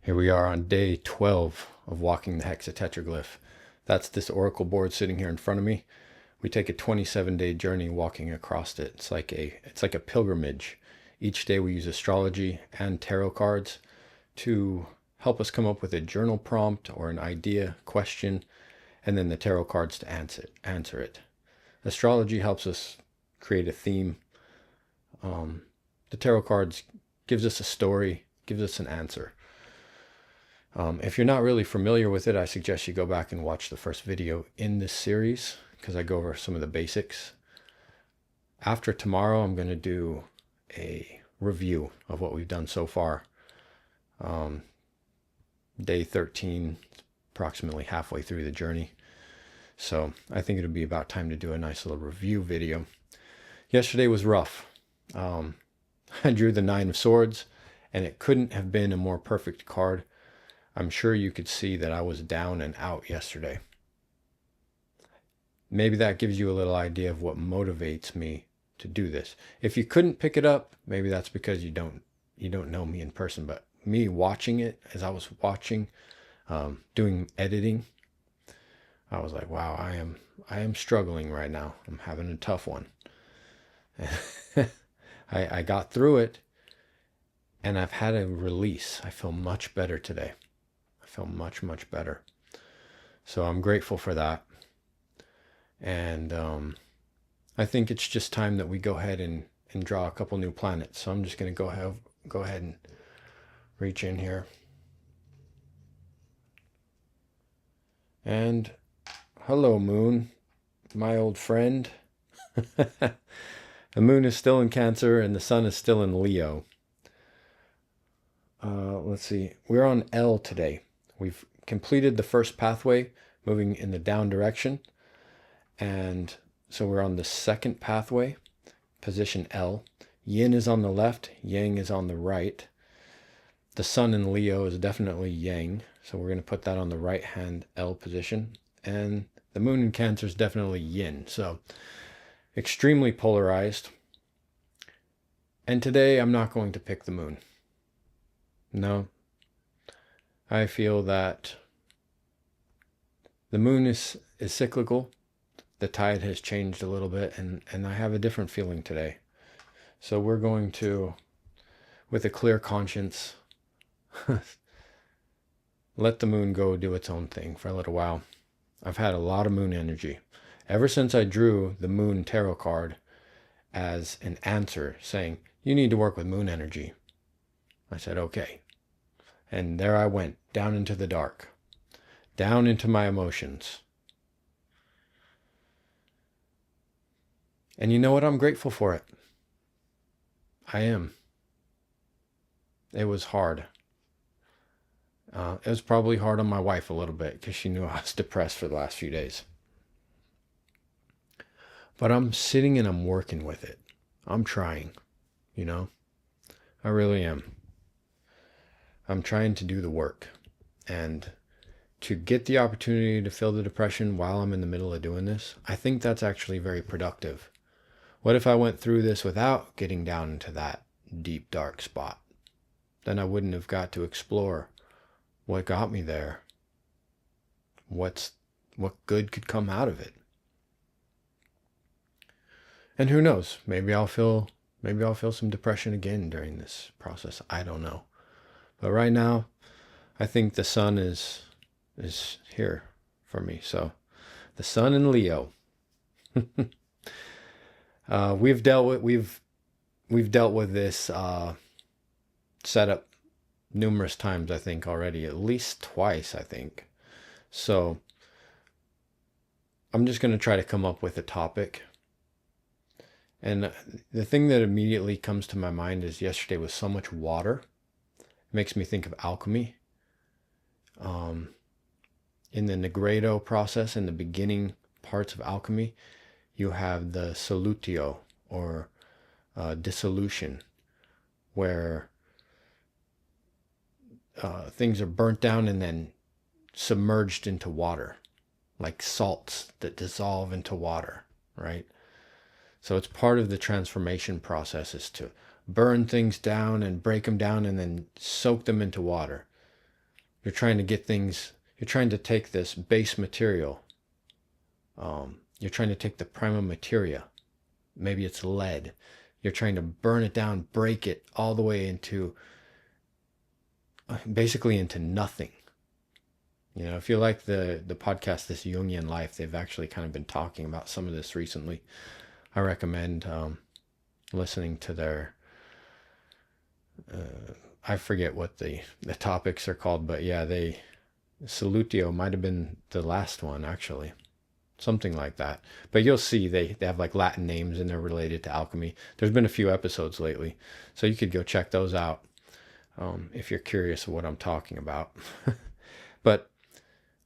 Here we are on day 12 of walking the Hexatetraglyph. That's this oracle board sitting here in front of me. We take a 27-day journey walking across it. It's like a pilgrimage. Each day we use astrology and tarot cards to help us come up with a journal prompt or an idea, question, and then the tarot cards to answer it. Astrology helps us create a theme. The tarot cards gives us a story, gives us an answer. If you're not really familiar with it, I suggest you go back and watch the first video in this series because I go over some of the basics. After tomorrow, I'm going to do a review of what we've done so far. Day 13, approximately halfway through the journey. So I think it'll be about time to do a nice little review video. Yesterday was rough. I drew the Nine of Swords, and it couldn't have been a more perfect card. I'm sure you could see that I was down and out yesterday. Maybe that gives you a little idea of what motivates me to do this. If you couldn't pick it up, maybe that's because you don't know me in person. But me watching it, as I was watching, doing editing, I was like, wow, I am struggling right now. I'm having a tough one. I got through it, and I've had a release. I feel much better today. I feel much, much better. So I'm grateful for that. And I think it's just time that we go ahead and draw a couple new planets. So I'm just going to go ahead and reach in here. And hello, Moon, my old friend. The Moon is still in Cancer and the Sun is still in Leo. Let's see. We're on L today. We've completed the first pathway, moving in the down direction. And so we're on the second pathway, position L. Yin is on the left, Yang is on the right. The Sun in Leo is definitely Yang, so we're going to put that on the right hand L position. And the Moon in Cancer is definitely Yin, so extremely polarized. And today I'm not going to pick the Moon. No. I feel that the Moon is cyclical. The tide has changed a little bit, and I have a different feeling today. So we're going to, with a clear conscience, let the Moon go do its own thing for a little while. I've had a lot of Moon energy. Ever since I drew the Moon tarot card as an answer saying, you need to work with Moon energy, I said, okay. And there I went, down into the dark, down into my emotions. And you know what? I'm grateful for it. I am. It was hard. It was probably hard on my wife a little bit because she knew I was depressed for the last few days. But I'm sitting and I'm working with it. I'm trying, you know? I really am. I'm trying to do the work. And to get the opportunity to feel the depression while I'm in the middle of doing this, I think that's actually very productive. What if I went through this without getting down into that deep, dark spot? Then I wouldn't have got to explore what got me there. What good could come out of it? And who knows? Maybe I'll feel some depression again during this process. I don't know. But right now, I think the Sun is here for me. So the Sun in Leo. We've dealt with this setup numerous times, I think, already, at least twice, I think. So I'm just going to try to come up with a topic. And the thing that immediately comes to my mind is yesterday was so much water. It makes me think of alchemy. In the Negredo process, in the beginning parts of alchemy, you have the solutio, or dissolution, where things are burnt down and then submerged into water, like salts that dissolve into water, right? So it's part of the transformation process is to burn things down and break them down and then soak them into water. You're trying to get things, you're trying to take this base material. You're trying to take the prima materia. Maybe it's lead. You're trying to burn it down, break it all the way into, basically into nothing. You know, if you like the podcast, This Jungian Life, they've actually kind of been talking about some of this recently. I recommend listening to their, I forget what the topics are called, but yeah, Salutio might have been the last one, actually. Something like that. But you'll see they have like Latin names and they're related to alchemy. There's been a few episodes lately, so you could go check those out if you're curious of what I'm talking about. But,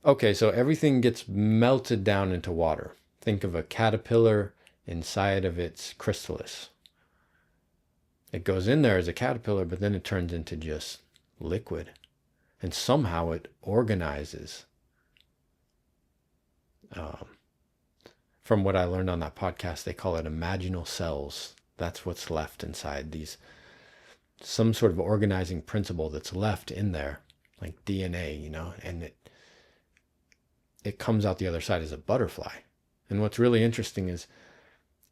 okay, so everything gets melted down into water. Think of a caterpillar inside of its chrysalis. It goes in there as a caterpillar, but then it turns into just liquid. And somehow it organizes. From what I learned on that podcast, they call it imaginal cells. That's what's left inside these, some sort of organizing principle that's left in there, like DNA, you know, and it comes out the other side as a butterfly. And what's really interesting is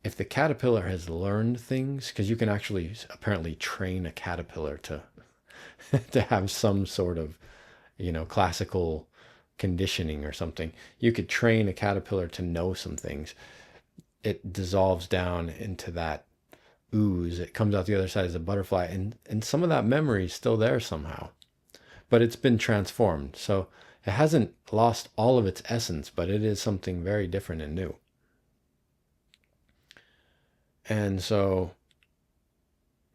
if the caterpillar has learned things, because you can actually apparently train a caterpillar to to have some sort of, you know, classical conditioning or something. You could train a caterpillar to know some things. It dissolves down into that ooze. It comes out the other side as a butterfly, and some of that memory is still there somehow, but it's been transformed. So it hasn't lost all of its essence, but it is something very different and new. And so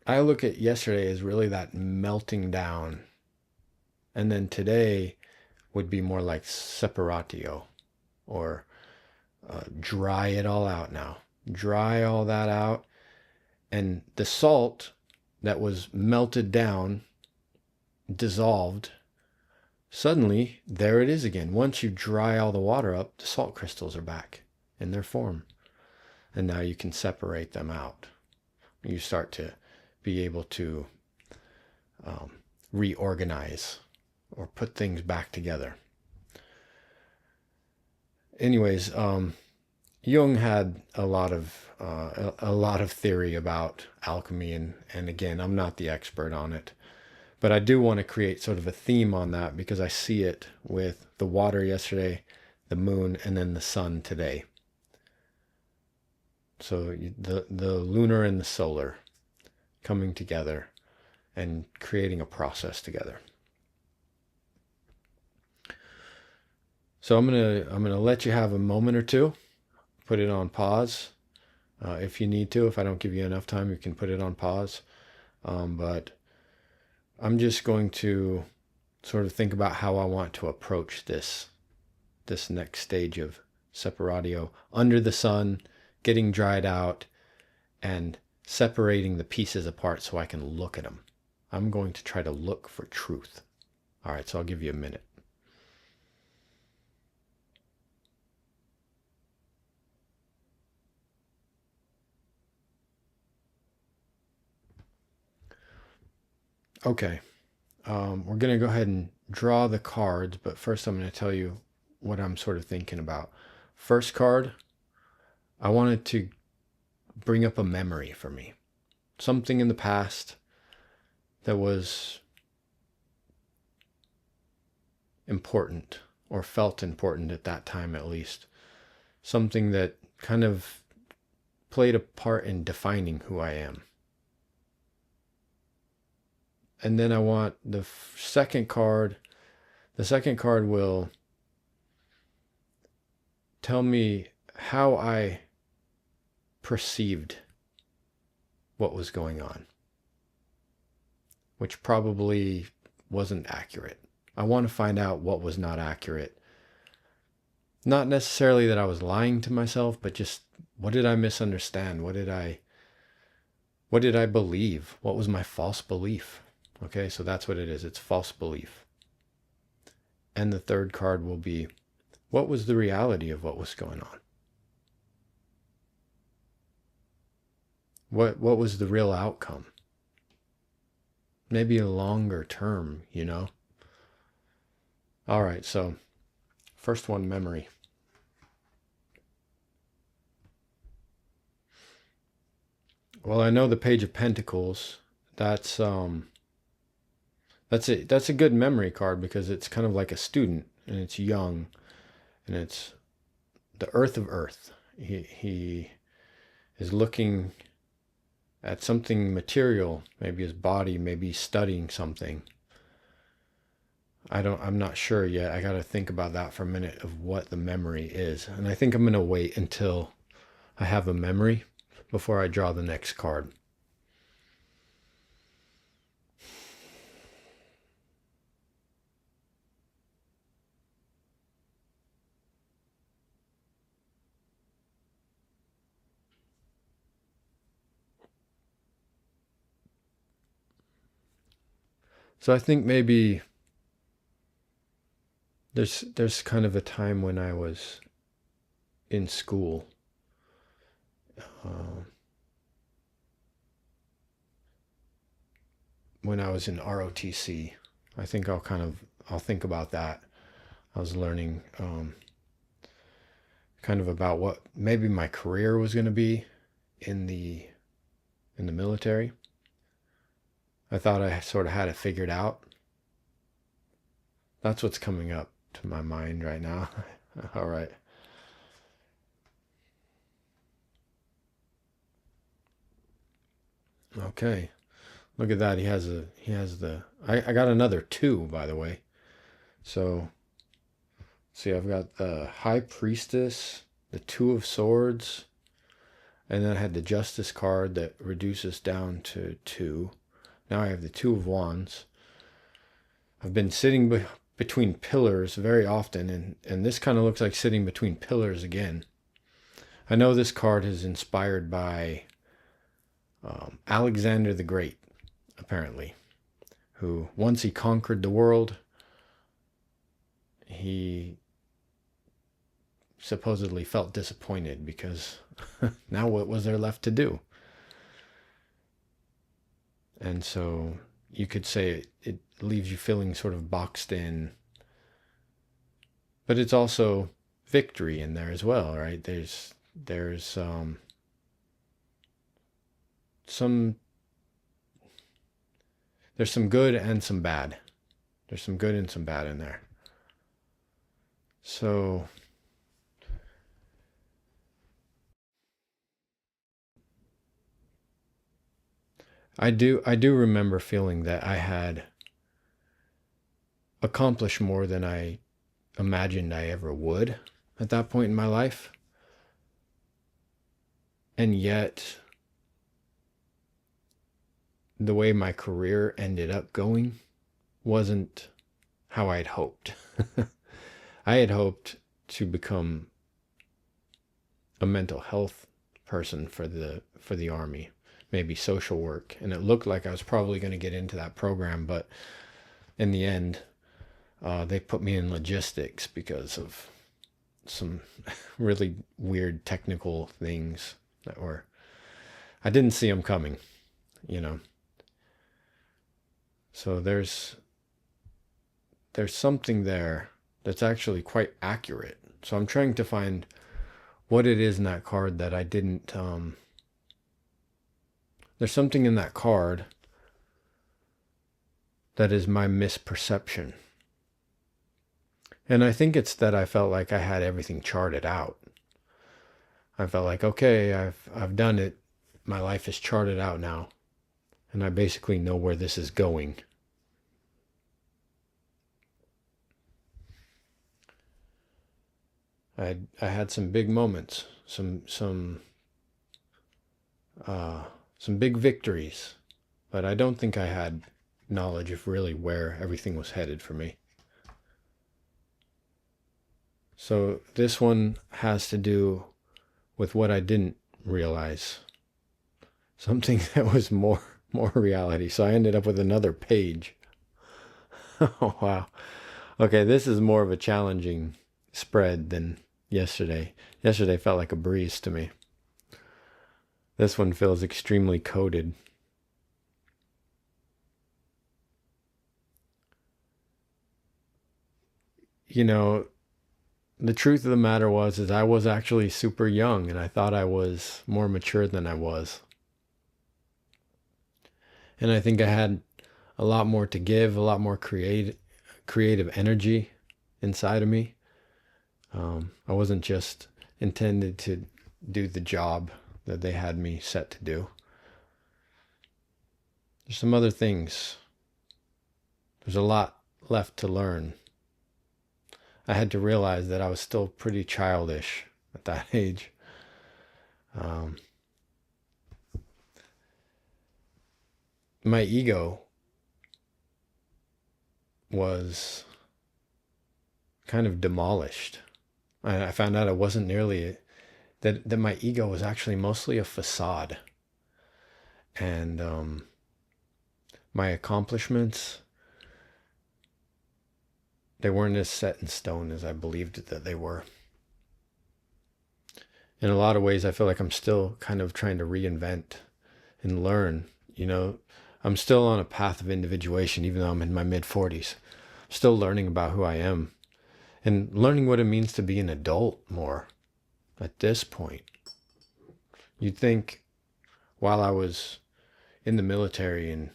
I look at yesterday as really that melting down, and then today would be more like separatio, or dry it all out now. Dry all that out. And the salt that was melted down, dissolved, suddenly there it is again. Once you dry all the water up, the salt crystals are back in their form. And now you can separate them out. You start to be able to reorganize or put things back together. Anyways, Jung had a lot of theory about alchemy, and again, I'm not the expert on it, but I do want to create sort of a theme on that because I see it with the water yesterday, the moon, and then the sun today. So the lunar and the solar coming together and creating a process together. So I'm gonna let you have a moment or two, put it on pause if you need to. If I don't give you enough time, you can put it on pause. But I'm just going to sort of think about how I want to approach this next stage of separatio, under the sun, getting dried out, and separating the pieces apart so I can look at them. I'm going to try to look for truth. All right, so I'll give you a minute. Okay, we're going to go ahead and draw the cards, but first I'm going to tell you what I'm sort of thinking about. First card, I wanted to bring up a memory for me. Something in the past that was important, or felt important at that time at least. Something that kind of played a part in defining who I am. And then I want the second card. The second card will tell me how I perceived what was going on, which probably wasn't accurate. I want to find out what was not accurate. Not necessarily that I was lying to myself, but just what did I misunderstand? What did I believe? What was my false belief? Okay, so that's what it is. It's false belief. And the third card will be, what was the reality of what was going on? What was the real outcome? Maybe a longer term, you know? All right, so first one, memory. Well, I know the Page of Pentacles. That's a good memory card because it's kind of like a student and it's young and it's the Earth of Earth. He is looking at something material, maybe his body, maybe he's studying something. I'm not sure yet. I got to think about that for a minute of what the memory is. And I think I'm going to wait until I have a memory before I draw the next card. So I think maybe there's kind of a time when I was in school. When I was in ROTC, I think I'll think about that. I was learning kind of about what maybe my career was going to be in the military. I thought I sort of had it figured out. That's what's coming up to my mind right now. All right. Okay. Look at that. He has the I got another 2, by the way. So see, I've got the High Priestess, the 2 of Swords, and then I had the Justice card that reduces down to 2. Now I have the 2 of Wands. I've been sitting between pillars very often, and this kind of looks like sitting between pillars again. I know this card is inspired by Alexander the Great, apparently, who once he conquered the world, he supposedly felt disappointed because now what was there left to do? And so you could say it leaves you feeling sort of boxed in. But it's also victory in there as well, right? There's some good and some bad. There's some good and some bad in there. So I do remember feeling that I had accomplished more than I imagined I ever would at that point in my life. And yet the way my career ended up going wasn't how I had hoped. I had hoped to become a mental health person for the Army, maybe social work, and it looked like I was probably going to get into that program, but in the end, they put me in logistics because of some really weird technical things that were, I didn't see them coming, you know. So there's something there that's actually quite accurate. So I'm trying to find what it is in that card that I didn't, there's something in that card that is my misperception. And I think it's that I felt like I had everything charted out. I felt like, okay, I've done it. My life is charted out now. And I basically know where this is going. I had some big moments, some big victories, but I don't think I had knowledge of really where everything was headed for me. So this one has to do with what I didn't realize. Something that was more reality. So I ended up with another page. Oh, wow. Okay, this is more of a challenging spread than yesterday. Yesterday felt like a breeze to me. This one feels extremely coded. you know, the truth of the matter is I was actually super young and I thought I was more mature than I was. And I think I had a lot more to give, a lot more creative energy inside of me. I wasn't just intended to do the job that they had me set to do. There's some other things. There's a lot left to learn. I had to realize that I was still pretty childish at that age. My ego was kind of demolished. I found out it wasn't nearly that my ego was actually mostly a facade. And my accomplishments, they weren't as set in stone as I believed that they were. In a lot of ways, I feel like I'm still kind of trying to reinvent and learn. I'm still on a path of individuation, even though I'm in my mid-40s. I'm still learning about who I am and learning what it means to be an adult more at this point. You'd think while I was in the military and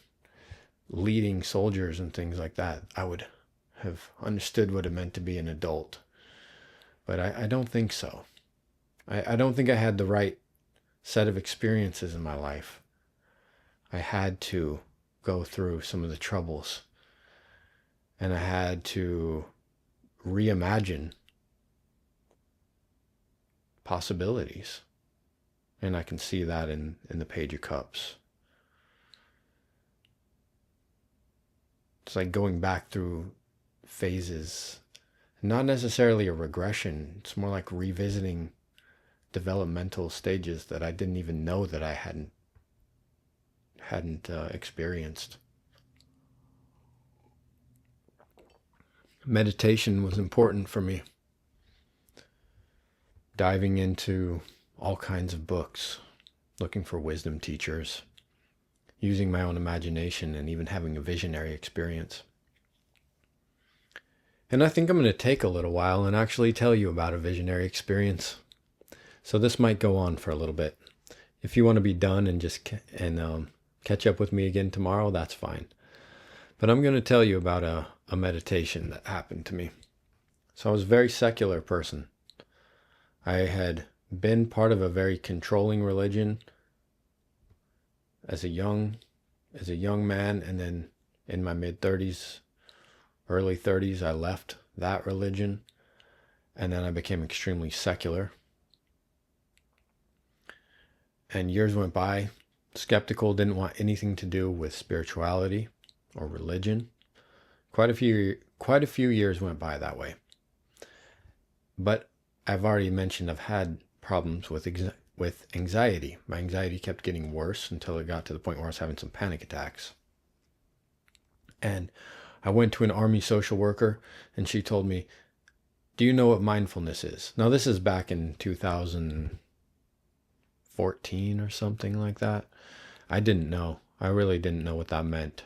leading soldiers and things like that, I would have understood what it meant to be an adult. But I don't think so. I don't think I had the right set of experiences in my life. I had to go through some of the troubles. And I had to reimagine possibilities. And I can see that in the Page of Cups. It's like going back through phases. Not necessarily a regression. It's more like revisiting developmental stages that I didn't even know that I hadn't experienced. Meditation was important for me. Diving into all kinds of books, looking for wisdom teachers, using my own imagination, and even having a visionary experience. And I think I'm going to take a little while and actually tell you about a visionary experience. So this might go on for a little bit. If you want to be done and just catch up with me again tomorrow, that's fine. But I'm going to tell you about a meditation that happened to me. So I was a very secular person. I had been part of a very controlling religion as a young man, and then in my mid-30s, early 30s, I left that religion, and then I became extremely secular. And years went by, skeptical, didn't want anything to do with spirituality or religion. Quite a few years went by that way. But I've already mentioned I've had problems with anxiety. My anxiety kept getting worse until it got to the point where I was having some panic attacks. And I went to an Army social worker, and she told me, "Do you know what mindfulness is?" Now, this is back in 2014 or something like that. I didn't know. I really didn't know what that meant.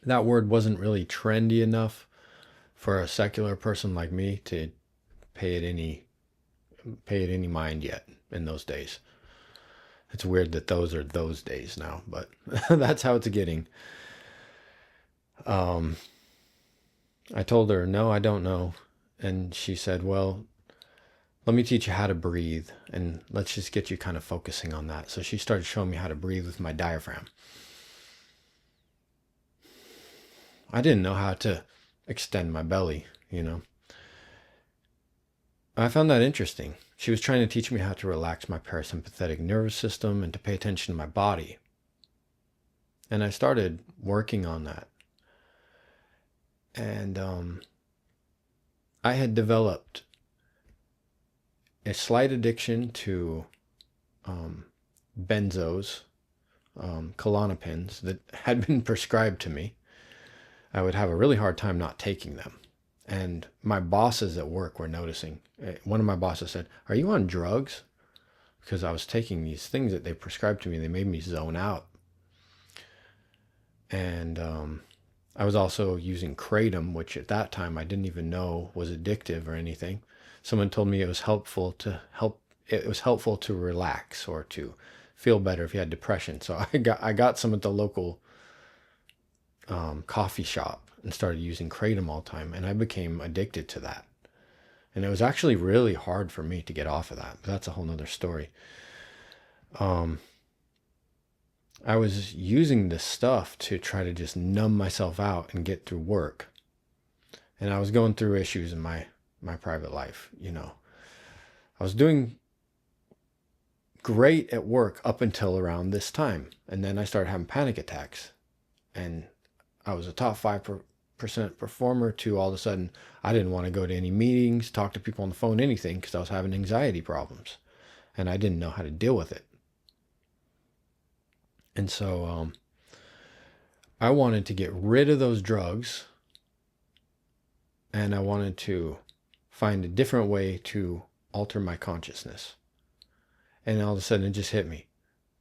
That word wasn't really trendy enough for a secular person like me to pay it any mind yet in those days. It's weird that those are those days now, but that's how it's getting. I told her, no, I don't know. And she said, well, let me teach you how to breathe, and let's just get you kind of focusing on that. So she started showing me how to breathe with my diaphragm. I didn't know how to extend my belly, I found that interesting. She was trying to teach me how to relax my parasympathetic nervous system and to pay attention to my body. And I started working on that. And I had developed a slight addiction to benzos, Klonopins that had been prescribed to me. I would have a really hard time not taking them. And my bosses at work were noticing. One of my bosses said, "Are you on drugs?" Because I was taking these things that they prescribed to me. They made me zone out. And I was also using kratom, which at that time I didn't even know was addictive or anything. Someone told me it was helpful to relax or to feel better if you had depression. So I got some at the local coffee shop and started using kratom all the time, and I became addicted to that. And it was actually really hard for me to get off of that, but that's a whole nother story. I was using this stuff to try to just numb myself out and get through work. And I was going through issues in my private life, you know. I was doing great at work up until around this time. And then I started having panic attacks. And I was a top 5% performer to all of a sudden, I didn't want to go to any meetings, talk to people on the phone, anything, because I was having anxiety problems. And I didn't know how to deal with it. And so I wanted to get rid of those drugs, and I wanted to find a different way to alter my consciousness. And all of a sudden it just hit me.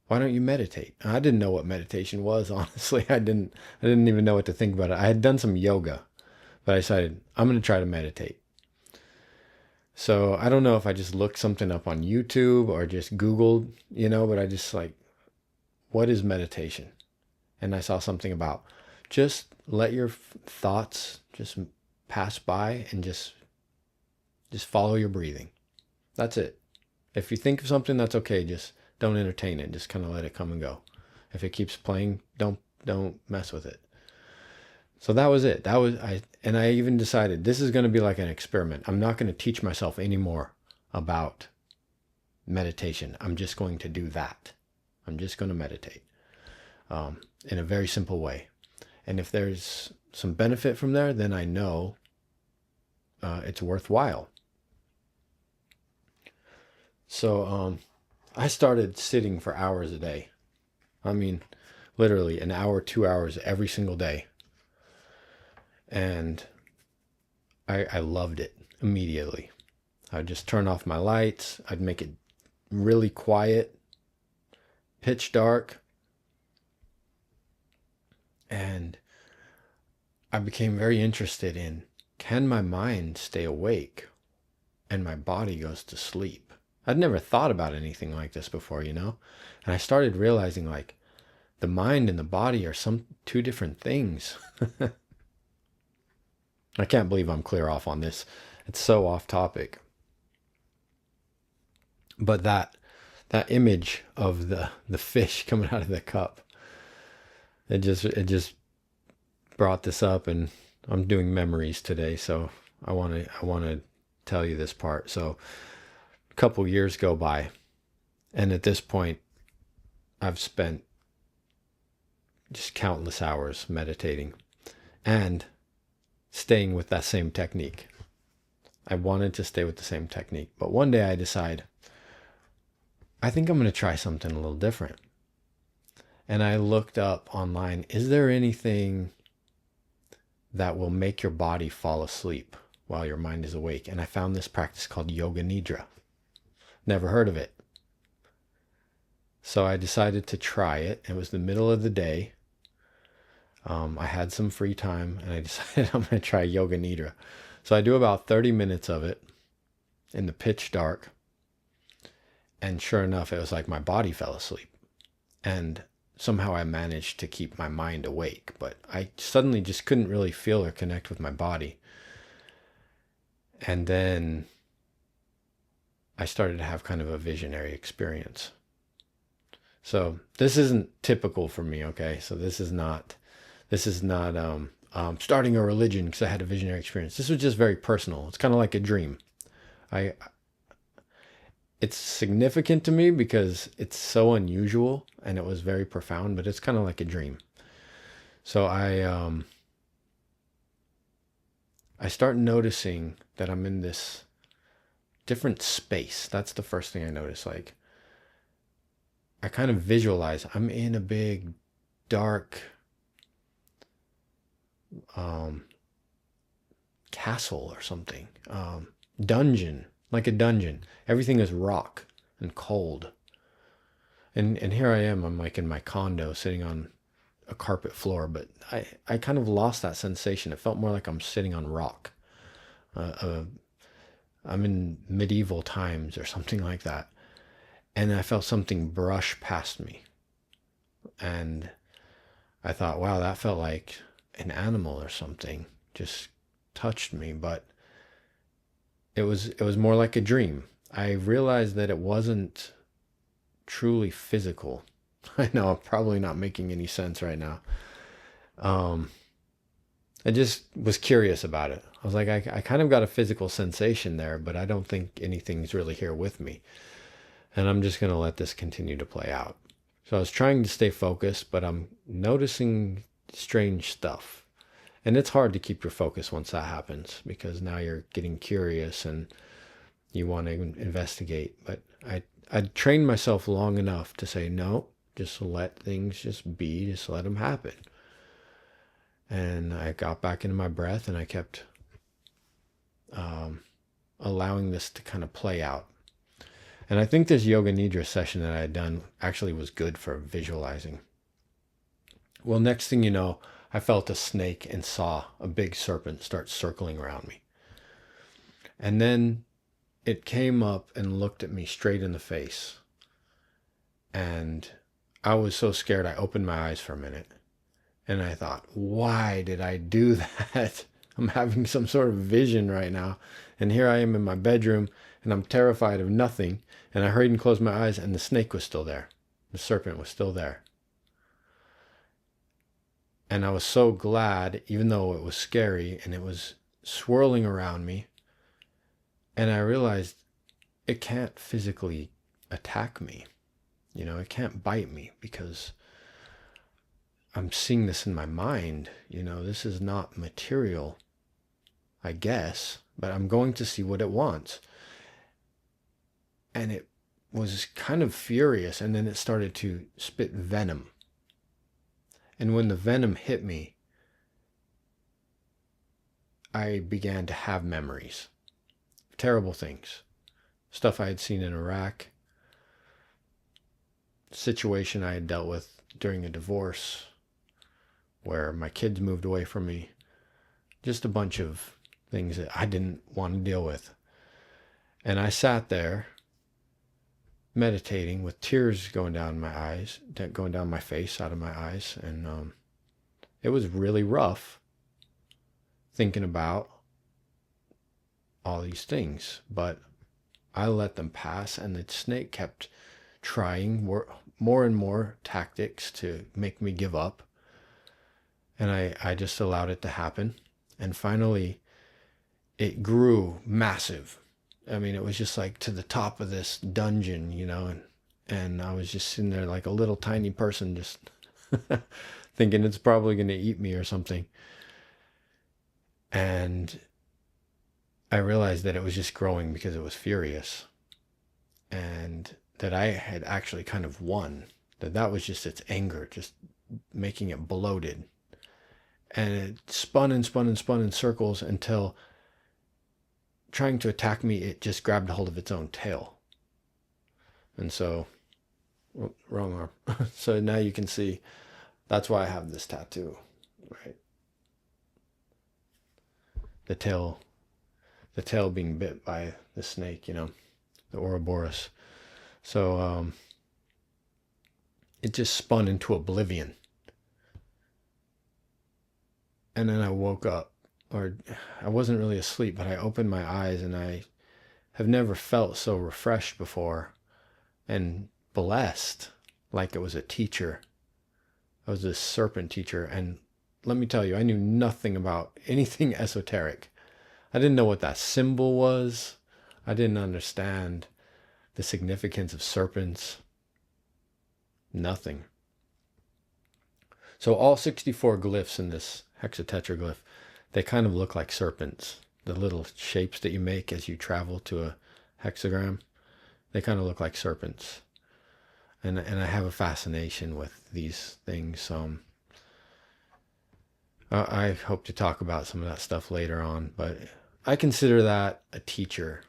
Why don't you meditate? And I didn't know what meditation was, honestly. I didn't even know what to think about it. I had done some yoga, but I decided I'm going to try to meditate. So I don't know if I just looked something up on YouTube or just Googled, you know, but I just like, what is meditation? And I saw something about just let your thoughts just pass by and just follow your breathing. That's it. If you think of something, that's okay. Just don't entertain it. Just kind of let it come and go. If it keeps playing, don't mess with it. So that was it. I even decided this is going to be like an experiment. I'm not going to teach myself anymore about meditation. I'm just going to do that. I'm just going to meditate in a very simple way. And if there's some benefit from there, then I know it's worthwhile. So I started sitting for hours a day. I mean, literally an hour, 2 hours every single day. And I loved it immediately. I'd just turn off my lights. I'd make it really quiet, pitch dark. And I became very interested in, can my mind stay awake and my body goes to sleep? I'd never thought about anything like this before, you know? And I started realizing like the mind and the body are two different things. I can't believe I'm clear off on this. It's so off topic. But that image of the fish coming out of the cup, it just brought this up, and I'm doing memories today, so I want to tell you this part. So a couple years go by, and at this point I've spent just countless hours meditating and staying with that same technique. I wanted to stay with the same technique, but one day I decide I think I'm going to try something a little different. And I looked up online, is there anything that will make your body fall asleep while your mind is awake? And I found this practice called Yoga Nidra. Never heard of it. So I decided to try it. It was the middle of the day. I had some free time, and I decided I'm going to try Yoga Nidra. So I do about 30 minutes of it in the pitch dark. And sure enough, it was like my body fell asleep. And somehow I managed to keep my mind awake, but I suddenly just couldn't really feel or connect with my body. And then I started to have kind of a visionary experience. So this isn't typical for me, okay? So this is not starting a religion because I had a visionary experience. This was just very personal. It's kind of like a dream. It's significant to me because it's so unusual and it was very profound, but it's kind of like a dream. So I start noticing that I'm in this different space. That's the first thing I notice. Like, I kind of visualize I'm in a big, dark castle or something. Dungeon. Like a dungeon. Everything is rock and cold. And here I am, I'm like in my condo sitting on a carpet floor, but I kind of lost that sensation. It felt more like I'm sitting on rock. I'm in medieval times or something like that. And I felt something brush past me. And I thought, wow, that felt like an animal or something just touched me, but it was more like a dream. I realized that it wasn't truly physical. I know I'm probably not making any sense right now. I just was curious about it. I was like, I kind of got a physical sensation there, but I don't think anything's really here with me. And I'm just going to let this continue to play out. So I was trying to stay focused, but I'm noticing strange stuff. And it's hard to keep your focus once that happens, because now you're getting curious and you want to investigate. But I trained myself long enough to say, no, just let things just be, just let them happen. And I got back into my breath and I kept allowing this to kind of play out. And I think this Yoga Nidra session that I had done actually was good for visualizing. Well, next thing you know, I felt a snake and saw a big serpent start circling around me. And then it came up and looked at me straight in the face. And I was so scared I opened my eyes for a minute. And I thought, why did I do that? I'm having some sort of vision right now. And here I am in my bedroom and I'm terrified of nothing. And I hurried and closed my eyes and the snake was still there. The serpent was still there. And I was so glad, even though it was scary and it was swirling around me. And I realized it can't physically attack me. You know, it can't bite me because I'm seeing this in my mind. You know, this is not material, I guess, but I'm going to see what it wants. And it was kind of furious, and then it started to spit venom. And when the venom hit me, I began to have memories. Terrible things. Stuff I had seen in Iraq. Situation I had dealt with during a divorce where my kids moved away from me. Just a bunch of things that I didn't want to deal with. And I sat there meditating with tears going down my eyes, going down my face, out of my eyes. And it was really rough thinking about all these things. But I let them pass, and the snake kept trying more and more tactics to make me give up. And I just allowed it to happen. And finally, it grew massive. I mean, it was just like to the top of this dungeon, you know, and I was just sitting there like a little tiny person just thinking it's probably going to eat me or something. And I realized that it was just growing because it was furious. And that I had actually kind of won. That was just its anger, just making it bloated. And it spun and spun and spun in circles until, trying to attack me, it just grabbed a hold of its own tail. And so, wrong arm. So now you can see, that's why I have this tattoo, right? The tail being bit by the snake, you know, the Ouroboros. So it just spun into oblivion. And then I woke up, or I wasn't really asleep, but I opened my eyes and I have never felt so refreshed before and blessed, like it was a teacher. I was this serpent teacher. And let me tell you, I knew nothing about anything esoteric. I didn't know what that symbol was. I didn't understand the significance of serpents. Nothing. So all 64 glyphs in this hexatetraglyph, they kind of look like serpents. The little shapes that you make as you travel to a hexagram, they kind of look like serpents. And I have a fascination with these things. I hope to talk about some of that stuff later on, but I consider that a teacher.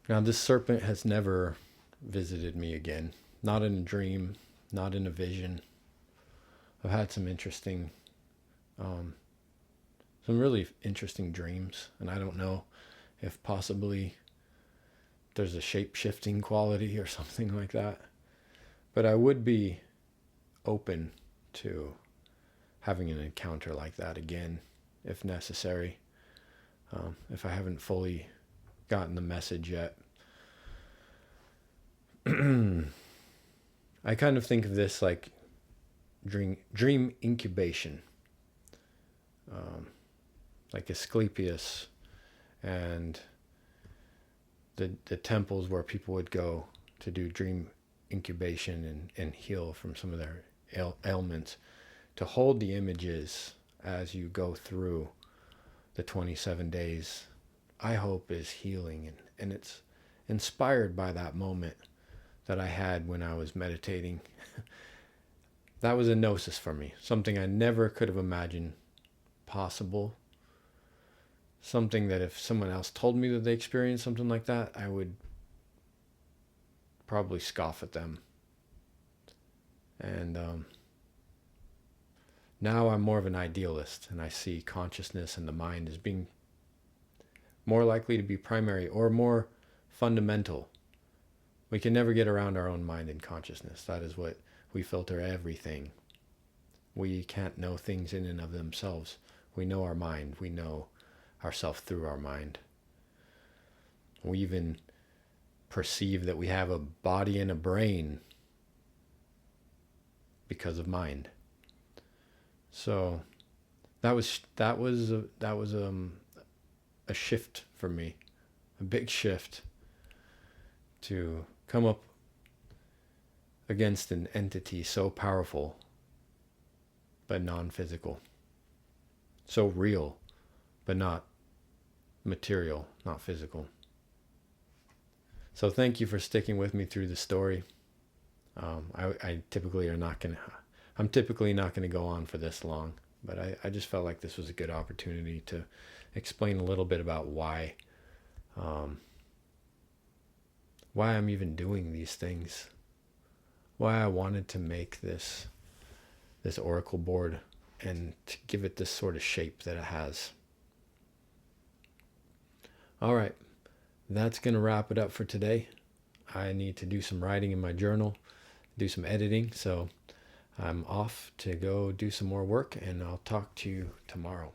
Now, this serpent has never visited me again. Not in a dream, not in a vision. I've had some interesting, some really interesting dreams, and I don't know if possibly there's a shape-shifting quality or something like that. But I would be open to having an encounter like that again, if necessary, if I haven't fully gotten the message yet. I kind of think of this like dream incubation, like Asclepius and the temples where people would go to do dream incubation and heal from some of their ailments, to hold the images as you go through the 27 days, I hope is healing, and it's inspired by that moment that I had when I was meditating. That was a gnosis for me, something I never could have imagined possible. Something that if someone else told me that they experienced something like that, I would probably scoff at them. And now I'm more of an idealist, and I see consciousness and the mind as being more likely to be primary or more fundamental. We can never get around our own mind and consciousness. That is what we filter everything. We can't know things in and of themselves. We know our mind. We know ourselves through our mind. We even perceive that we have a body and a brain because of mind. So that was a shift for me, a big shift, to come up against an entity so powerful but non-physical, so real but not material, not physical. So thank you for sticking with me through the story. I'm typically not gonna go on for this long, but I just felt like this was a good opportunity to explain a little bit about why I'm even doing these things, why I wanted to make this oracle board and to give it this sort of shape that it has. All right, that's going to wrap it up for today. I need to do some writing in my journal, do some editing, so I'm off to go do some more work, and I'll talk to you tomorrow.